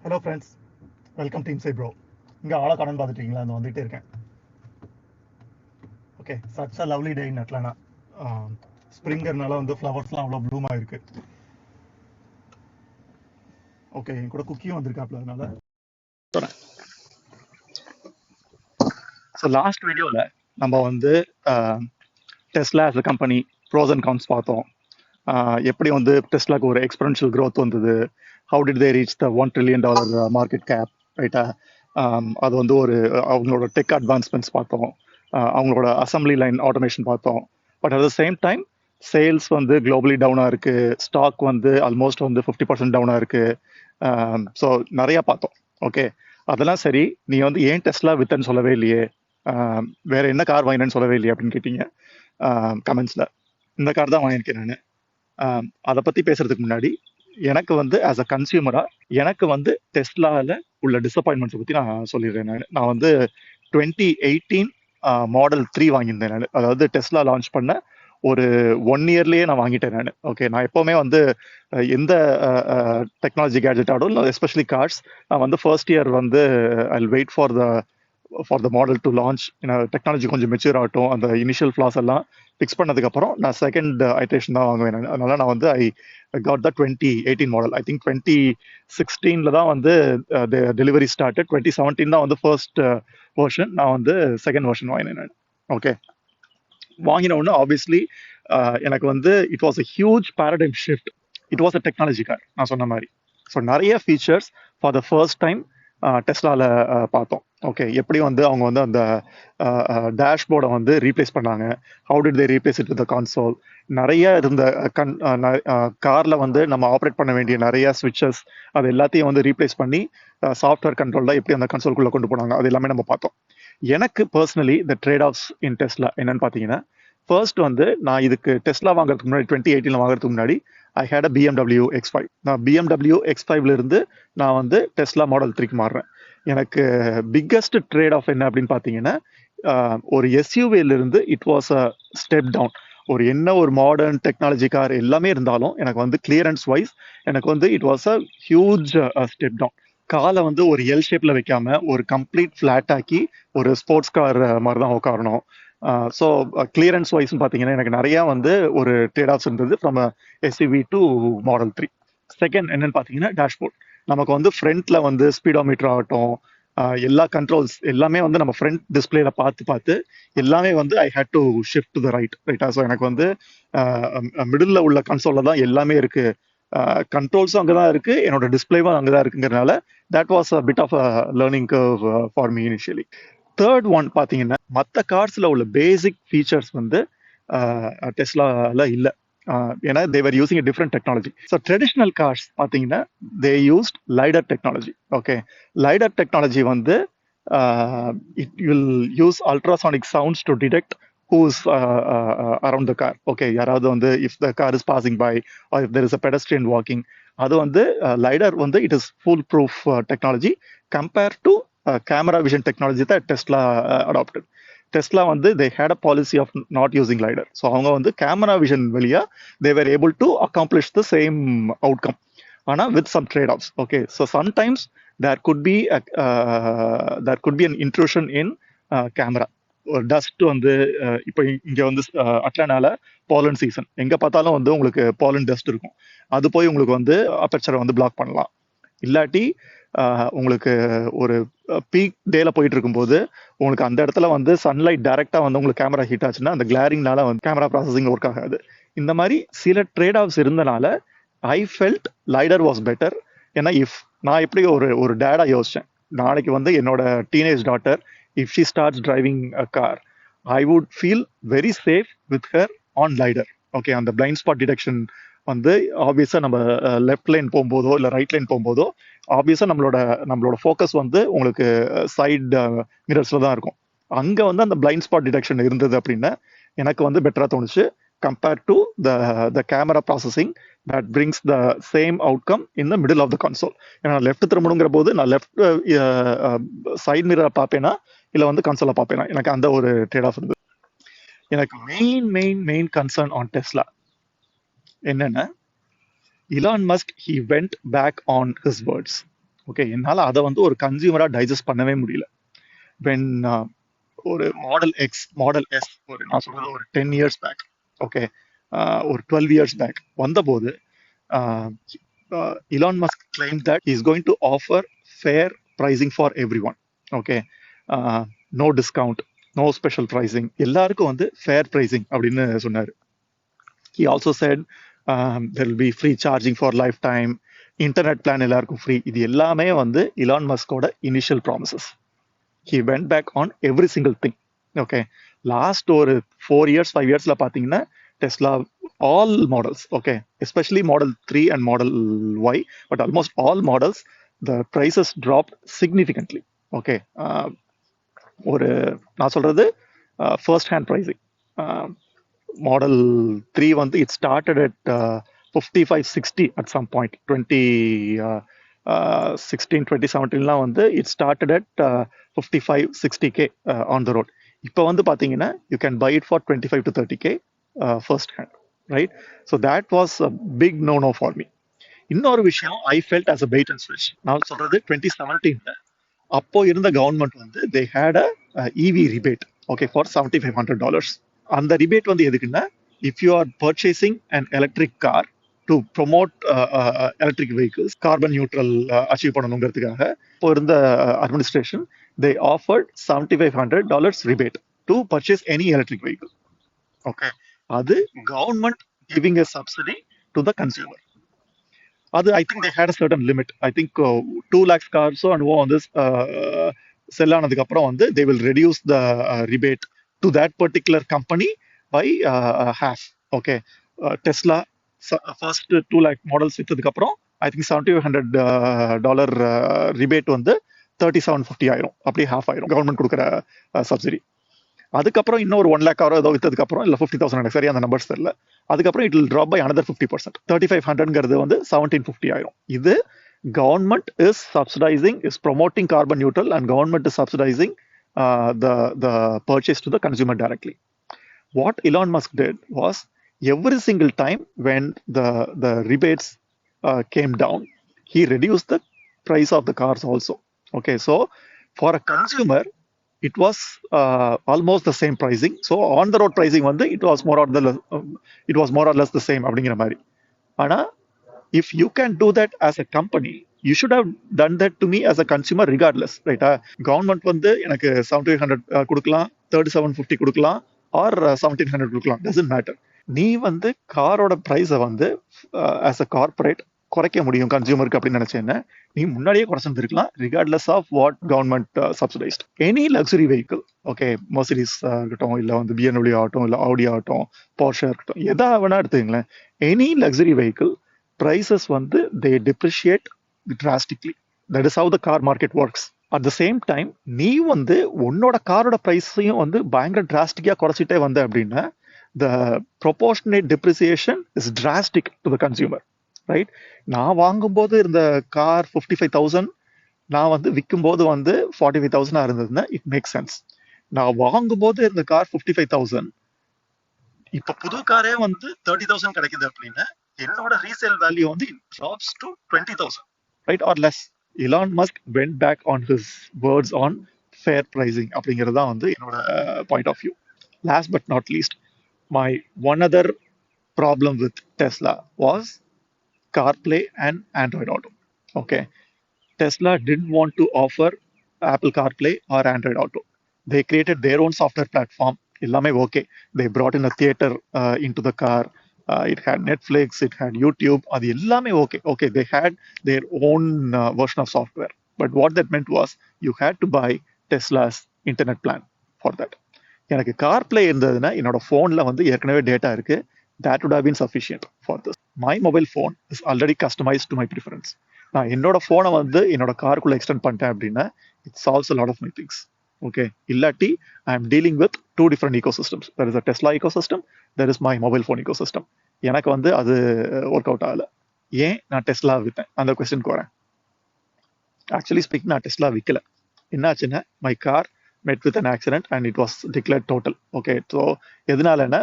Hello friends, welcome team Sai bro. இங்கே ஆளை கடன் பார்த்துட்டீங்களா? அந்த வந்துகிட்டே இருக்கேன். Okay, such a lovely day in Atlanta. ஸ்ப்ரிங்கர்னால வந்து ஃப்ளவர்ஸ்லாம் அவ்வளோ ப்ளூமாக இருக்கு. ஓகே, என் கூட குக்கியும் வந்திருக்காப்ல, அதனால ஸோ லாஸ்ட் வீடியோவில் நம்ம வந்து Tesla as a company pros and cons பார்த்தோம். எப்படி வந்து டெஸ்லாக்கு ஒரு எக்ஸ்பெரன்ஷியல் growth வந்தது, how did they reach the $1 trillion market cap, ரைட்டா? அது வந்து ஒரு அவங்களோட டெக் அட்வான்ஸ்மெண்ட்ஸ் பார்த்தோம், அவங்களோட அசம்பிளி லைன் ஆட்டோமேஷன் பார்த்தோம். But at the same time sales வந்து குளோபலி டவுனாக இருக்குது, ஸ்டாக் வந்து ஆல்மோஸ்ட் வந்து 50% டவுனாக இருக்குது. ஸோ நிறையா பார்த்தோம். ஓகே, அதெல்லாம் சரி. நீ வந்து ஏன் டெஸ்லா வித்தன்னு சொல்லவே இல்லையே, வேற என்ன கார் வாங்கினேன்னு சொல்லவே இல்லையே அப்படின்னு கேட்டீங்க கமெண்ட்ஸில். இந்த கார் தான் வாங்கியிருக்கேன் நான். அதை பற்றி பேசுறதுக்கு முன்னாடி எனக்கு வந்து ஆஸ் அ கன்சியூமராக எனக்கு வந்து டெஸ்லாவில் உள்ள டிசப்பாயின்மெண்ட்ஸை பற்றி நான் சொல்லிடுறேன். நான் வந்து 2018 மாடல் 3 வாங்கியிருந்தேன் நான். அதாவது டெஸ்லா லான்ச் பண்ண ஒரு 1 இயர்லேயே நான் வாங்கிட்டேன் நான். ஓகே, நான் எப்போவுமே வந்து எந்த டெக்னாலஜி கேட்ஜெட் ஆடும் இல்லை, எஸ்பெஷலி கார்ஸ், நான் வந்து ஃபர்ஸ்ட் இயர் வந்து I wait for the model to launch. Technology கொஞ்சம் மெச்சூர் ஆகட்டும், அந்த இனிஷியல் ஃப்ளாஸ் எல்லாம் ஃபிக்ஸ் பண்ணதுக்கப்புறம் நான் செகண்ட் ஐட்ரேஷன் தான் வாங்குவேன் நான். அதனால நான் வந்து I got the 2018 model. I think 2016 தான் வந்து டெலிவரி ஸ்டார்டட். 2017 தான் வந்து ஃபர்ஸ்ட் வெர்ஷன். நான் வந்து செகண்ட் வெர்ஷன் வாங்கினேன் நான். ஓகே, வாங்கின உடனே ஆப்வியஸ்லி எனக்கு வந்து it was a huge paradigm shift. It was a technology car, நான் சொன்ன மாதிரி. ஸோ நிறைய features for the first time டெஸ்லாவில் பார்த்தோம். ஓகே, எப்படி வந்து அவங்க வந்து அந்த டேஷ்போர்டை வந்து ரீப்ளேஸ் பண்ணாங்க, how did they replace it with console. நிறைய இருந்த காரில் வந்து நம்ம ஆப்ரேட் பண்ண வேண்டிய நிறைய ஸ்விட்சஸ், அது எல்லாத்தையும் வந்து ரீப்ளேஸ் பண்ணி சாஃப்ட்வேர் கண்ட்ரோலில் எப்படி அந்த கன்சோல்குள்ளே கொண்டு போனாங்க, அது எல்லாமே நம்ம பார்த்தோம். எனக்கு personally the trade of in Tesla என்னன்னு பார்த்தீங்கன்னா, ஃபர்ஸ்ட் வந்து நான் இதுக்கு டெஸ்லா வாங்குறதுக்கு முன்னாடி 2018 வாங்குறதுக்கு முன்னாடி ஐ ஹேட் அ BMW X5. நான் BMW X5ல இருந்து நான் வந்து டெஸ்லா மாடல் 3க்கு மாறுறேன். எனக்கு பிக்கஸ்ட் ட்ரேட் ஆஃப் என்ன அப்படின்னு பார்த்தீங்கன்னா, ஒரு எஸ்யூவில இருந்து it was a step down. ஒரு மாடர்ன் டெக்னாலஜி கார் எல்லாமே இருந்தாலும் எனக்கு வந்து கிளியரன்ஸ் வைஸ் எனக்கு வந்து it was a huge step down. காலை வந்து ஒரு எல் ஷேப்ல வைக்காம ஒரு கம்ப்ளீட் ஃபிளாட் ஆக்கி ஒரு ஸ்போர்ட்ஸ் கார் மாதிரி தான் உட்காரணும். ஸோ கிளியரன்ஸ் வைஸ் பார்த்தீங்கன்னா எனக்கு நிறையா வந்து ஒரு ட்ரேட் ஆஃப்ஸ் இருந்தது from SUV to model 3. Second என்னன்னு பார்த்தீங்கன்னா டேஷ்போர்ட். நமக்கு வந்து ஃப்ரண்ட்ல வந்து ஸ்பீடோமீட்டர் ஆகட்டும், எல்லா கண்ட்ரோல்ஸ் எல்லாமே வந்து நம்ம ஃப்ரண்ட் டிஸ்பிளேல பார்த்து எல்லாமே வந்து I had to shift to the ரைட்டா. ஸோ எனக்கு வந்து மிடில் உள்ள கன்சோல்ல தான் எல்லாமே இருக்கு, கண்ட்ரோல்ஸும் அங்கே தான் இருக்கு, என்னோட டிஸ்பிளேவும் அங்கே தான் இருக்குங்கிறதுனால that was a bit of a learning curve for me initially. Third one பார்த்தீங்கன்னா, மற்ற கார்ஸில் உள்ள பேசிக் ஃபீச்சர்ஸ் வந்து டெஸ்லாவில் இல்லை. ஏன்னா they're using a different technology. So traditional cars பார்த்தீங்கன்னா they used lidar technology. Okay, lidar technology வந்து it will use ultrasonic sounds to detect who's around the car. Okay, யாராவது வந்து if the car is passing by or if there is a pedestrian walking, அது வந்து lidar வந்து it is full proof technology compare to camera vision technology தான் Tesla adapted. Tesla வந்து they had a policy of not using lidar. So அவங்க வந்து camera vision வழியா they were able to accomplish the same outcome, ஆனால் with some trade offs. Okay, so sometimes there could be an intrusion in camera. ஒரு dust வந்து இப்போ இங்கே வந்து அட்லானால Balan season, எங்கே பார்த்தாலும் வந்து உங்களுக்கு பாலன் டஸ்ட் இருக்கும். அது போய் உங்களுக்கு வந்து அப்பர்ச்சரை வந்து பிளாக் பண்ணலாம். இல்லாட்டி உங்களுக்கு ஒரு பீக் டேல போயிட்டு இருக்கும்போது உங்களுக்கு அந்த இடத்துல வந்து சன்லைட் டைரக்டா வந்து உங்களுக்கு கேமரா ஹீட் ஆச்சுன்னா அந்த கிளாரிங்னால வந்து கேமரா ப்ராசஸிங் ஒர்க் ஆகாது. இந்த மாதிரி சில ட்ரேட் ஆஃப்ஸ் இருந்தனால I felt lidar was better. ஏன்னா நான் எப்படி ஒரு டேடா யோசிச்சேன், நாளைக்கு வந்து என்னோட teenage daughter if she starts driving a car, I would feel very safe with her on lidar. Okay, அந்த பிளைண்ட் ஸ்பாட் டிடெக்ஷன் வந்து ஆப்வியஸா நம்ம லெஃப்ட் லைன் போகும்போதோ இல்லை ரைட் லைன் போகும்போதோ ஆப்வியஸா நம்மளோட ஃபோக்கஸ் வந்து உங்களுக்கு சைடு மிரர்ஸ்ல தான் இருக்கும். அங்க வந்து அந்த பிளைண்ட் ஸ்பாட் டிடெக்ஷன் இருந்தது அப்படின்னா எனக்கு வந்து பெட்டரா தோணுச்சு compare to the camera processing that brings the same outcome in the middle of the console. ஏன்னா லெஃப்ட் திரும்பணுங்கிற போது நான் லெஃப்ட் சைட் மிரரை பார்ப்பேனா இல்லை வந்து கன்சோலை பார்ப்பேனா, எனக்கு அந்த ஒரு ட்ரேட் ஆஃப் இருந்தது. எனக்கு மெயின் கன்சர்ன் ஆன் டெஸ்லா என்னன்னா, Elon Musk, he went back on his words. Okay, என்னால் அதை வந்து ஒரு கன்சியூமராக டைஜஸ்ட் பண்ணவே முடியல. வென் ஒரு மாடல் எக்ஸ், மாடல் எஸ், ஒரு நான் சொல்றது ஒரு 10 இயர்ஸ் பேக், ஓகே, ஒரு 12 இயர்ஸ் பேக் வந்தபோது Elon Musk claimed that he is going to offer fair pricing for everyone. Okay, no discount, no special pricing, எல்லாருக்கும் வந்து fair pricing அப்படின்னு சொன்னாரு. He also said there will be free charging for lifetime, internet plan எல்லாருக்கும் free. இது எல்லாமே வந்து Elon மஸ்கோட initial promises. He went back on every single thing. Okay, last ஒரு 4 years 5 yearsல பாத்தீங்கன்னா Tesla all models, okay, especially model 3 and model Y, but almost all models the prices dropped significantly. Okay, ஒரு நான் சொல்றது first hand pricing. Model 3 வந்து it started at 5560 at some point 2016 வந்து it started at 55-60K on the road. இப்போ வந்து பாத்தீங்கன்னா you can buy it for 25 to 30K first hand, right? So that was a big no-no for me. இன்னொரு விஷயம் I felt as a bait and switch. நான் சொல்றது 2017 அப்போ இருந்த government வந்து they had a EV rebate, okay, for $7,500. அந்த rebate வந்து எதுக்குன்னா if you are purchasing an electric car to promote electric vehicles, carbon neutral achieve பண்ணணுங்கிறதுக்காக இப்போ இருந்த administration they offered $7,500 rebate to purchase any electric vehicle. Okay, அது government giving a subsidy to the consumer. அது I think they had a certain limit. I think 2 lakhs cars அனுபவம் வந்து செல் ஆனதுக்கு அப்புறம் வந்து they will reduce the rebate to that particular company by half. Okay, Tesla first 2 lakh models வித்ததுக்கு அப்புறம் I think $7,500 rebate வந்து 3,750 ஆயிரும், அப்படியே half ஆயிரும் கவர்மெண்ட் கொடுக்குற சப்சிடி. அதுக்கப்புறம் இன்னொரு 1 lakh காரோ ஏதோ வித்ததுக்கு அப்புறம் இல்ல 50,000 எனக்கு சரியா அந்த நம்பர்ஸ் தெரியல, அதுக்கப்புறம் it will drop by another 50%. 3,500ங்கிறது வந்து 1,750 ஆயிரும். இது government is subsidizing, is promoting carbon neutral, and government is subsidizing the purchase to the consumer directly. What Elon Musk did was every single time when the rebates came down, he reduced the price of the cars also. Okay, so for a consumer it was almost the same pricing. So on the road pricing வந்து it was more or less the same அப்படிங்கிற மாதிரி. ஆனா if you can do that as a company, you should have done that to me as a consumer regardless, right? Government வந்து எனக்கு 7,500 கொடுக்கலாம், 3,750 கொடுக்கலாம், or 1,700 கொடுக்கலாம், doesn't matter. நீ வந்து காரோட பிரைஸை வந்து as a corporate குறைக்க முடியும் கன்சியூமருக்கு அப்படின்னு நினைச்சேன்னா நீ முன்னாடியே குறைச்சிருந்துருக்கலாம், regardless of what government subsidised. Any luxury vehicle, okay, Mercedes இருக்கட்டும், இல்லை வந்து BMW ஆகட்டும், இல்லை ஆடி ஆகட்டும், போர்ஷே இருக்கட்டும், எதா வேணா எடுத்துங்களேன், எனி லக்ஸுரி வெஹிக்கிள் prices வந்து they depreciate drastically. That is how the car market works. At the same time, நீ வந்து உன்னோட காரோட பிரைஸையும் வந்து பயங்கர டிராஸ்டிக்கா குறைச்சிட்டே வந்த அப்படின்னா the proportionate depreciation is drastic to the consumer, right? நான் வாங்கும்போது இருந்த கார் 55,000, நான் வந்து விற்கும்போது வந்து 45,000 இருந்ததுன்னா it makes sense. நான் வாங்கும்போது இருந்த கார் 55,000, இப்ப புது காரே வந்து 30,000 கிடைக்குது அப்படின்னா என்னோட ரீசேல் வேல்யூ வந்து it drops to 20,000, right, or less. Elon Musk went back on his words on fair pricing அப்படிங்கிறது தான் வந்து என்னோட point of view. Last but not least, my one other problem with Tesla was CarPlay and Android Auto. Okay, Tesla didn't want to offer Apple CarPlay or Android Auto. They created their own software platform. எல்லாமே okay. They brought in a theater into the car. It had Netflix, it had YouTube. அது எல்லாமே okay. Okay, they had their own version of software. But what that meant was you had to buy Tesla's internet plan for that. எனக்கு CarPlay இருந்ததுன்னா என்னோட ஃபோனில் வந்து ஏற்கனவே data இருக்கு. That would have been sufficient for this. My mobile phone is already customized to my preference. நான் என்னோட ஃபோனை வந்து என்னோட காருக்குள்ள எக்ஸ்டெண்ட் பண்ணிட்டேன் அப்படின்னா it solves a lot of my things. Okay, இல்லாட்டி I am dealing with two different ecosystems. There is a Tesla ecosystem, there is my mobile phone ecosystem. எனக்கு வந்து அது ஒர்க் அவுட் ஆகல. ஏன் நான் டெஸ்லா விற்றேன் அந்த கொஸ்டினுக்கு வரேன். ஆக்சுவலி ஸ்பீக், நான் டெஸ்லா விற்கல. என்னாச்சுன்னா my car met with an accident and it was declared total. Okay, so எதனாலன்னா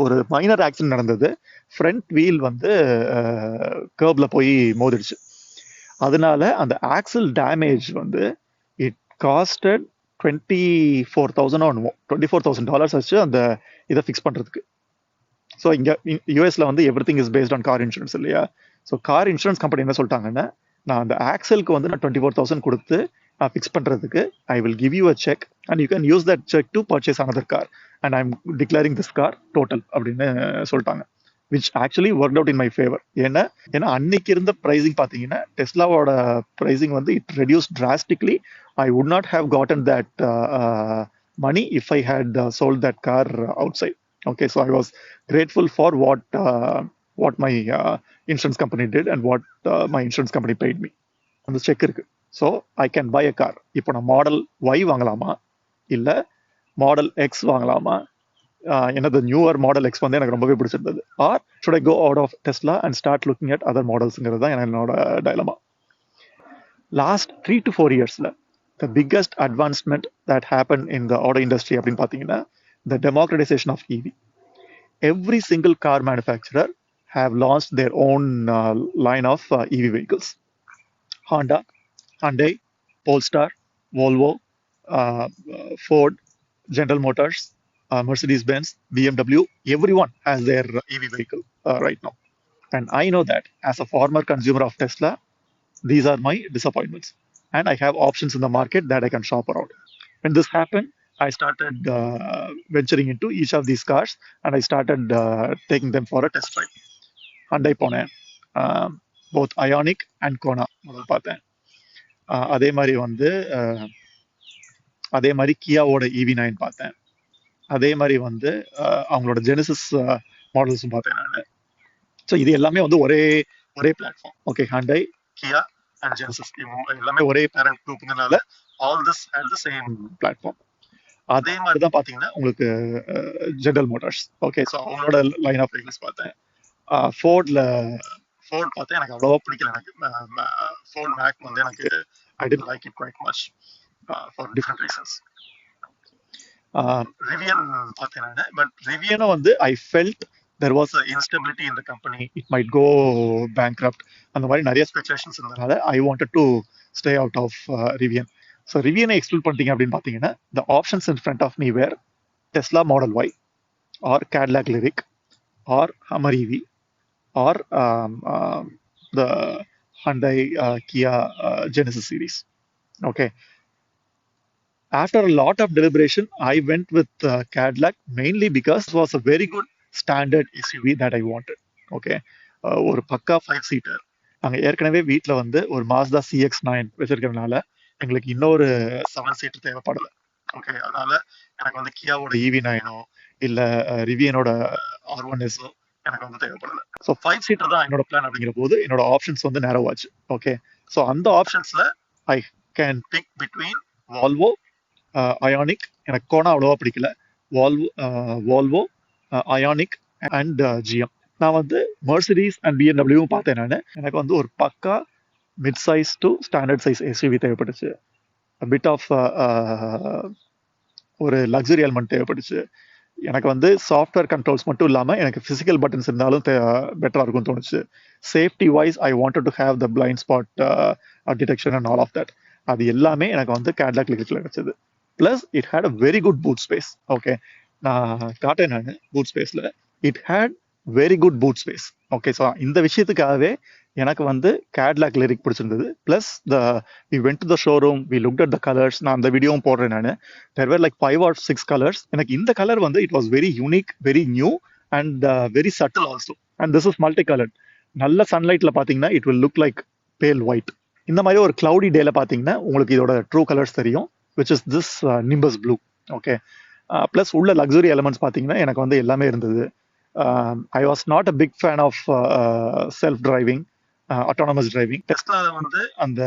ஒரு மைனர் ஆக்சிடென்ட் நடந்தது. ஃப்ரண்ட் வீல் வந்து கர்ப்ல போய் மோதிடுச்சு. அதனால அந்த ஆக்சல் டேமேஜ் வந்து இட் காஸ்டட் $24,000 வச்சு அந்த இதை ஃபிக்ஸ் பண்றதுக்கு. ஸோ இங்க யூஎஸ்ல வந்து every thing is based on car insurance இல்லையா? ஸோ கார் இன்சூரன்ஸ் கம்பெனி என்ன சொல்லிட்டாங்கன்னா, நான் அந்த ஆக்சலுக்கு வந்து நான் 24,000 கொடுத்து நான் ஃபிக்ஸ் பண்றதுக்கு I will give you a check and you can use that check to purchase another car and I am declaring this car total அப்படின்னு சொல்லிட்டாங்க. Which actually work out in my favour. ஏன்னா அன்னைக்கு இருந்த pricing பார்த்தீங்கன்னா டெஸ்லாவோட pricing வந்து it reduce drastically. I would not have gotten that money if I had sold that car outside. Okay, so I was grateful for what my insurance company did and what my insurance company paid me. அந்த check இருக்கு. So I can buy a car. இப்போ நான் model Y வாங்கலாமா இல்லை model X வாங்கலாமா? எனது newer model X வந்து எனக்கு ரொம்பவே பிடிச்சிருந்தது. Or should I go out of Tesla and start looking at other மாடல்ஸுங்கிறது தான் என்னோட டைலமா. லாஸ்ட் 3 to 4 இயர்ஸில் the biggest advancement that happen in the auto industry அப்படின்னு பார்த்தீங்கன்னா the democratization of EV. Every single car manufacturer have launched their own line of EV vehicles. Honda, Hyundai, Polestar, Volvo, Ford, General Motors, Mercedes-Benz, BMW, everyone has their EV vehicle right now. And I know that as a former consumer of Tesla, these are my disappointments. And I have options in the market that I can shop around. When this happened, I started venturing into each of these cars and I started taking them for a test drive. Hyundai போனேன், both Ioniq and Kona முதல்ல பார்த்தேன். அதே மாதிரி கியாவோட EV9 பார்த்தேன். அதே மாதிரி வந்து அவங்களோட ஜெனசிஸ் மாடல்ஸும் பார்த்தேன் நான். ஸோ இது எல்லாமே வந்து ஒரே platform. Okay, Hyundai, Kia and Genesis எல்லாமே ஒரே பேரண்ட் குரூப்னால all this had the same platform. அதே மாதிரி தான் பார்த்தீங்கன்னா உங்களுக்கு ஜெனரல் மோட்டார்ஸ். ஓகே, ஸோ அவங்களோட லைன் ஆஃப் வெஹிக்கிள்ஸ் பார்த்தேன். ஃபோர்ட் பார்த்தேன், எனக்கு அவ்வளோவா பிடிக்கல. எனக்கு ஃபோர்ட் மேக் வந்து எனக்கு I tend like it quite much for different reasons. Rivian பார்த்தேன் நான். பட் ரிவியனும் வந்து I felt there was a instability in the company, it might go bankrupt, அந்த மாதிரி நிறைய ஸ்பெகுலேஷன்ஸ் இருந்தனால I wanted to stay out of Rivian. So ரிவியனை exclude பண்ணிட்டீங்க அப்படின்னு பார்த்தீங்கன்னா the options in front of me were Tesla Model Y or Cadillac Lyriq or Hummer EV or the Hyundai Kia Genesis series. Okay, after a lot of deliberation I went with Cadillac mainly because it was a very good standard SUV that I wanted. Okay, ஒரு பக்கா 5-seater. நாங்கள் ஏற்கனவே வீட்டில் வந்து ஒரு Mazda CX-9 வச்சிருக்கிறதுனால எங்களுக்கு இன்னொரு 7-seater தேவைப்படலை. Okay, அதனால எனக்கு வந்து கியாவோட EV9ஓ இல்லை ரிவியனோட R1S எனக்கு வந்து தேவைப்படலை. ஸோ 5-seater தான் என்னோட பிளான். அப்படிங்கிற போது என்னோட ஆப்ஷன்ஸ் வந்து நேரோ ஆச்சு. ஓகே, ஸோ அந்த ஆப்ஷன்ஸ்ல I can pick between Volvo, Ioniq, எனக்கு கோனா அவ்வளோவா பிடிக்கல, வால்வோ, அயானிக் அண்ட் GM. நான் வந்து மெர்சிடிஸ் அண்ட் BMW பார்த்தேன் நான். எனக்கு வந்து ஒரு பக்கா mid size to standard size SUV தேவைப்பட்டுச்சு. பிட் ஆஃப் ஒரு லக்ஸரி எலிமெண்ட் தேவைப்பட்டுச்சு. எனக்கு வந்து சாஃப்ட்வேர் கண்ட்ரோல்ஸ் மட்டும் இல்லாமல் எனக்கு ஃபிசிக்கல் பட்டன்ஸ் இருந்தாலும் பெட்டராக இருக்கும்னு தோணுச்சு. Safety wise I wanted to have the blind spot detection and all of that. அது எல்லாமே எனக்கு வந்து கேட்லாக் லிரிக்ல கிடைச்சது. Plus it had a very good boot space. Okay, நான் காட்டேன் நான் பூட் ஸ்பேஸில் it had very good boot space. Okay, so இந்த விஷயத்துக்காகவே எனக்கு வந்து கேட்லாக் லிரிக் பிடிச்சிருந்தது. Plus we went to the showroom, we looked at the colors. நான் அந்த வீடியோவும் போடுறேன் நான். there were like 5 or 6 colors. எனக்கு இந்த கலர் வந்து it was very unique, very new and very subtle also. and this is multicolored. நல்ல சன்லைட்ல பார்த்தீங்கன்னா it will look like pale white. இந்த மாதிரி ஒரு cloudy டேல பார்த்தீங்கன்னா உங்களுக்கு இதோட ட்ரூ கலர்ஸ் தெரியும், which is this nimbus blue. Okay, plus உள்ள லக்ஸுரி எலமெண்ட்ஸ் பார்த்தீங்கன்னா எனக்கு வந்து எல்லாமே இருந்தது. I was not a big fan of self-driving, autonomous driving. டெஸ்லால வந்து அந்த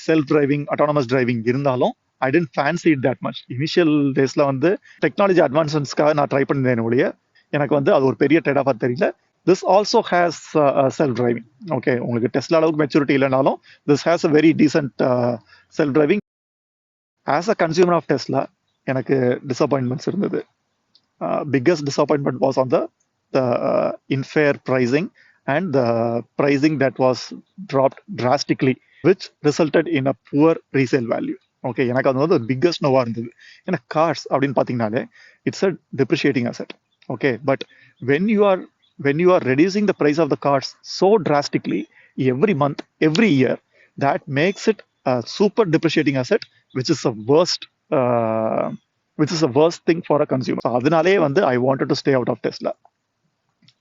செல்ஃப் டிரைவிங், autonomous driving இருந்தாலும் I didn't fancy it that much. Initial டேஸ்ல வந்து டெக்னாலஜி அட்வான்ஸ்மெண்ட்ஸ்க்காக நான் ட்ரை பண்ணிருந்தேன் ஒழிய எனக்கு வந்து அது ஒரு பெரிய ட்ரேட் ஆஃபாக தெரியல. This also has self driving. Okay, உங்களுக்கு டெஸ்லா அளவுக்கு மெச்சூரிட்டி இல்லைனாலும் this has a very decent self driving. As a consumer of Tesla எனக்கு டிசப்பாயின்மெண்ட்ஸ் இருந்தது. Biggest disappointment was on the unfair pricing and the pricing that was dropped drastically, which resulted in a poor resale value. Okay, எனக்கு அது வந்து biggest நோவாக இருந்தது. ஏன்னா cars அப்படின்னு பார்த்தீங்கன்னாலே it's a depreciating asset. Okay, but when you are when you are reducing the price of the cars so drastically every month, every year, that makes it a super depreciating asset, which is a uh, worst thing for a consumer. So அதனாலே வந்து I wanted to stay out of Tesla.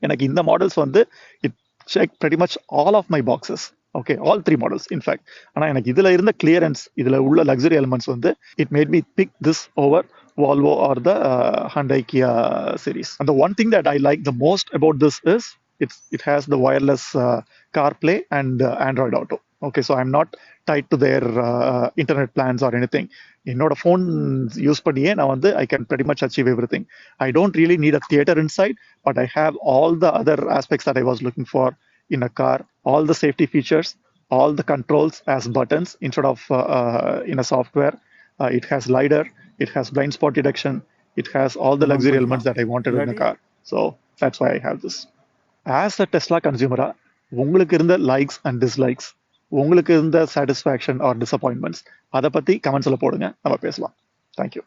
எனக்கு இந்த models வந்து it check pretty much all of my boxes. Okay, all three models in fact. ஆனால் எனக்கு இதில் இருந்த clearance, இதில் உள்ள லக்ஸரி எலிமெண்ட்ஸ் வந்து it made me pick this over Volvo or the Hyundai Kia series. And the one thing that I like the most about this is it has the wireless CarPlay and Android Auto. Okay, so I'm not tied to their internet plans or anything. என்னோட phone use பண்ணியே நான் வந்து I can pretty much achieve everything. I don't really need a theater inside, but I have all the other aspects that I was looking for in a car, all the safety features, all the controls as buttons instead of in a software. It has LiDAR, it has blind spot detection, it has all the luxury elements that I wanted in a car. So that's why I have this. As a Tesla consumer, உங்களுக்கு இருந்த likes and dislikes, உங்களுக்கு இருந்த satisfaction R disappointments, அதை பற்றி கமெண்ட்ஸில் போடுங்க, நம்ம பேசலாம். தேங்க்யூ.